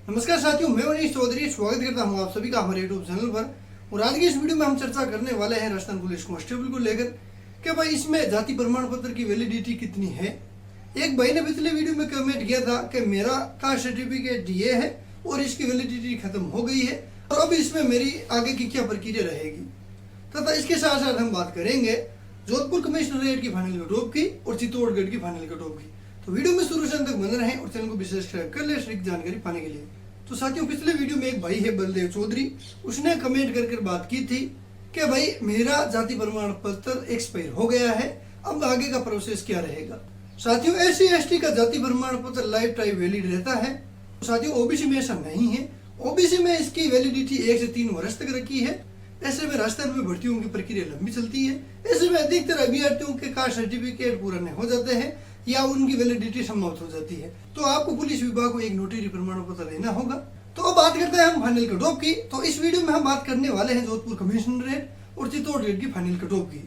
नमस्कार साथियों, मैं मनीष चौधरी स्वागत करता हूं आप सभी का हमारे यूट्यूब चैनल पर। और आज की इस वीडियो में हम चर्चा करने वाले हैं राजस्थान पुलिस कांस्टेबल को लेकर कि भाई इसमें जाति प्रमाण पत्र की वैलिडिटी कितनी है। एक भाई ने पिछले वीडियो में कमेंट किया था कि मेरा कास्ट सर्टिफिकेट ये है और इसकी वैलिडिटी खत्म हो गई है और अब इसमें मेरी आगे की क्या प्रक्रिया रहेगी। तथा इसके साथ साथ हम बात करेंगे जोधपुर कमिश्नरेट की फाइनल कट ऑफ की और चित्तौड़गढ़ की फाइनल कट ऑफ की। तो वीडियो में शुरू से अंत तक बने रहें और चैनल को भी सब्सक्राइब कर ले सटीक जानकारी पाने के लिए। तो साथियों, पिछले वीडियो में एक भाई है बलदेव चौधरी, उसने कमेंट कर बात की थी कि भाई मेरा जाति प्रमाण पत्र एक्सपायर हो गया है, अब आगे का प्रोसेस क्या रहेगा। साथियों, SC/ST का जाति प्रमाण पत्र लाइफ टाइम वैलिड रहता है। साथियों, ओबीसी में ऐसा नहीं है। ओबीसी में इसकी वैलिडिटी 1 से 3 वर्ष तक रखी है। ऐसे में राजस्थान में भर्तियों की प्रक्रिया लंबी चलती है। ऐसे में अधिकतर अभ्यर्थियों के कास्ट सर्टिफिकेट पूरे हो जाते हैं या उनकी वैलिडिटी समाप्त हो जाती है, तो आपको पुलिस विभाग को एक नोटरी प्रमाण पत्र लेना होगा। तो अब बात करते हैं हम फाइनल कट ऑफ की। तो इस वीडियो में हम बात करने वाले हैं जोधपुर कमिश्नरेट और चित्तौड़गढ़ की फाइनल कट ऑफ की।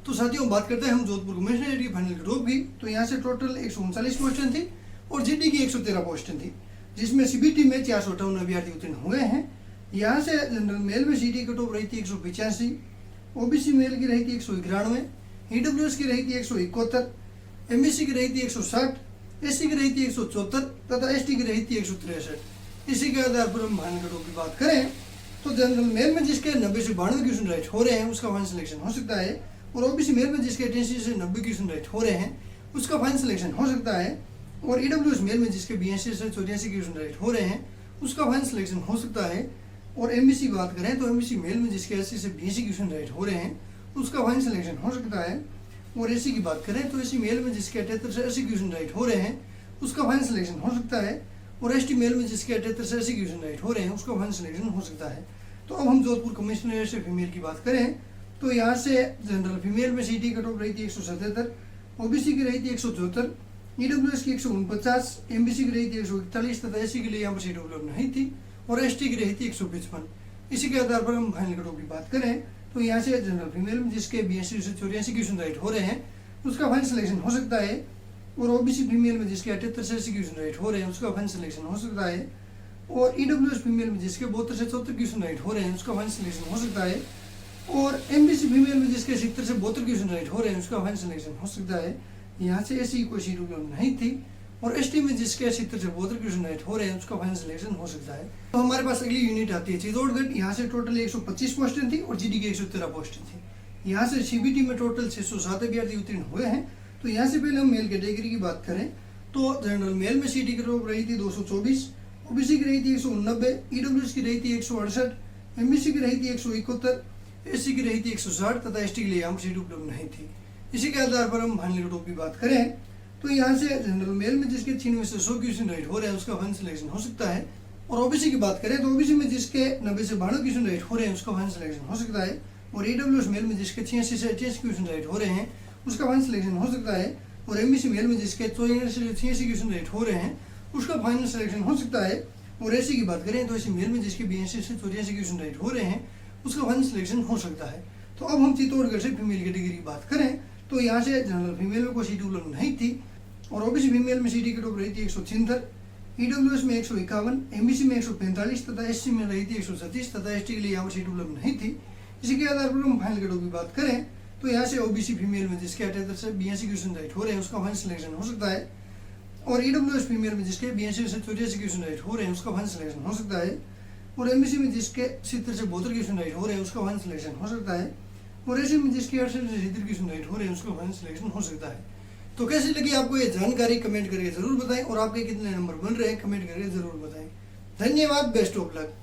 तो साथियों, बात करते हैं हम जोधपुर कमिश्नरेट की फाइनल कट ऑफ की। तो यहाँ से टोटल 139 पोस्टें थी और जीडी की 113 पोस्टें थी, जिसमें सीबीटी में 458 अभ्यर्थी उत्तीर्ण हुए हैं। यहाँ से जनरल मेल में सीटी कट ऑफ रही थी 185, ओबीसी मेल की रही थी 191, ईडब्ल्यूएस की रही थी 171, एमबीसी की रही थी 160, एससी की रही थी 174 तथा एसटी की रही थी 163। इसी के आधार पर हम फाइनल कट ऑफ की बात करें तो जनरल मेल में जिसके 90 से 92 क्वेश्चन राइट हो रहे हैं उसका फाइनल सिलेक्शन हो सकता है, और ओबीसी मेल में जिसके 88 से 90 क्वेश्चन राइट हो रहे हैं उसका फाइनल सिलेक्शन हो सकता है, और ईडब्ल्यूएस मेल में जिसके 82 से 84 क्वेश्चन राइट हो रहे हैं उसका फाइनल सिलेक्शन हो सकता है। और एमबीसी बात करें तो एमबीसी मेल में जिसके 80 से 82 क्वेश्चन राइट हो रहे हैं उसका फाइनल सिलेक्शन हो सकता है। और एससी की बात करें तो एससी मेल में जिसके 78 से 80 क्वेश्चन राइट हो रहे हैं उसका फाइनल सिलेक्शन हो सकता है, और एसटी मेल में जिसके 78 से 80 क्वेश्चन राइट हो रहे हैं उसका फाइनल सिलेक्शन हो सकता है। तो अब हम जोधपुर कमिश्नरेट से फीमेल की बात करें तो यहाँ से जनरल फीमेल में सीटी कट ऑफ रही थी 177, ओबीसी की रही थी 174, ईडब्ल्यूएस की 149, एमबीसी की रही थी 141 तथा एससी के लिए यहाँ पर सीट उपलब्ध नहीं थी, और एसटी की रही थी 155। इसी के आधार पर हम फाइनल कट ऑफ की बात करें तो यहाँ से जनरल फीमेल में जिसके 82 से 84 क्वेश्चन राइट हो रहे हैं उसका फाइनल सिलेक्शन हो सकता है, और ओबीसी फीमेल में जिसके 78 से 80 क्वेश्चन राइट हो रहे हैं उसका फाइनल सिलेक्शन हो सकता है, और ईडब्ल्यूएस फीमेल में जिसके 72 से 74 क्वेश्चन राइट हो रहे हैं उसका फाइनल सिलेक्शन हो सकता है, और एमबीसी फीमेल में जिसके 70 से 72 क्वेश्चन राइट हो रहे हैं उसका फाइनल सिलेक्शन हो सकता है। यहाँ से एससी कोई सीट उपलब्ध नहीं थी, और एसटी में जिसके 70 से 72 क्वेश्चन राइट हो रहे हैं उसका फाइनल सिलेक्शन हो सकता है। तो हमारे पास अगली यूनिट आती है चित्तौड़गढ़। यहाँ से टोटल 125 पोस्टें थी और जीडी की 113 पोस्टें थी। यहाँ से सीबीटी में टोटल 607 अभ्यर्थी उत्तीर्ण हुए हैं। तो यहाँ से पहले हम मेल कैटेगरी की बात करें तो जनरल मेल में सीटी कट ऑफ रही थी 224, ओबीसी की रही थी 190, ईडब्ल्यूएस की रही थी 168, एमबीसी की रही थी 171, एससी की रही थी 160 तथा एसटी के लिए यहाँ पर सीट उपलब्ध नहीं थी। इसी के आधार पर हम फाइनल कट ऑफ की बात करें तो यहाँ से जनरल मेल में जिसके 96 से 100 क्वेश्चन राइट हो रहे हैं उसका फाइनल सिलेक्शन हो सकता है, और ओबीसी की बात करें तो ओबीसी में जिसके 90 से 92 क्वेश्चन राइट हो रहे हैं उसका फाइनल सिलेक्शन हो सकता है, और ईडब्ल्यूएस मेल में जिसके 86 से 88 क्वेश्चन राइट हो रहे हैं उसका फाइनल सिलेक्शन हो सकता है, और एमबीसी मेल में जिसके 84 से 86 क्वेश्चन राइट हो रहे हैं उसका फाइनल सिलेक्शन हो सकता है, और एससी की बात करें तो एससी मेल में जिसके 82 से 84 क्वेश्चन राइट हो रहे हैं उसका फाइनल सिलेक्शन हो सकता है। तो अब हम चित्तौड़गढ़ से फीमेल कैटेगरी की बात करें तो यहाँ से जनरल फीमेल में कोई सीट उपलब्ध नहीं थी, और ओबीसी फीमेल में सीटी कट ऑफ रही थी 176, ईडब्ल्यूएस में 151, एमबीसी में 145 तथा एससी में रही थी 137 तथा एसटी के लिए यहाँ पर सीट उपलब्ध नहीं थी। इसी के आधार पर हम फाइनल कट ऑफ की बात करें तो यहाँ से ओबीसी फीमेल में जिसके 78 से 82 क्वेश्चन राइट हो रहे हैं उसका फाइनल सिलेक्शन हो सकता है, और ईडब्ल्यूएस फीमेल में जिसके 82 से 84 क्वेश्चन राइट हो रहे हैं उसका फाइनल सिलेक्शन हो सकता है, और एमबीसी में जिसके 70 से 72 क्वेश्चन राइट हो रहे हैं उसका फाइनल सिलेक्शन हो सकता है, और एससी में जिसके 68 से 70 क्वेश्चन राइट हो रहे हैं उसका फाइनल सिलेक्शन हो सकता है। तो कैसी लगी आपको ये जानकारी कमेंट करके जरूर बताएं, और आपके कितने नंबर बन रहे हैं कमेंट करके जरूर बताएं। धन्यवाद, बेस्ट ऑफ लक।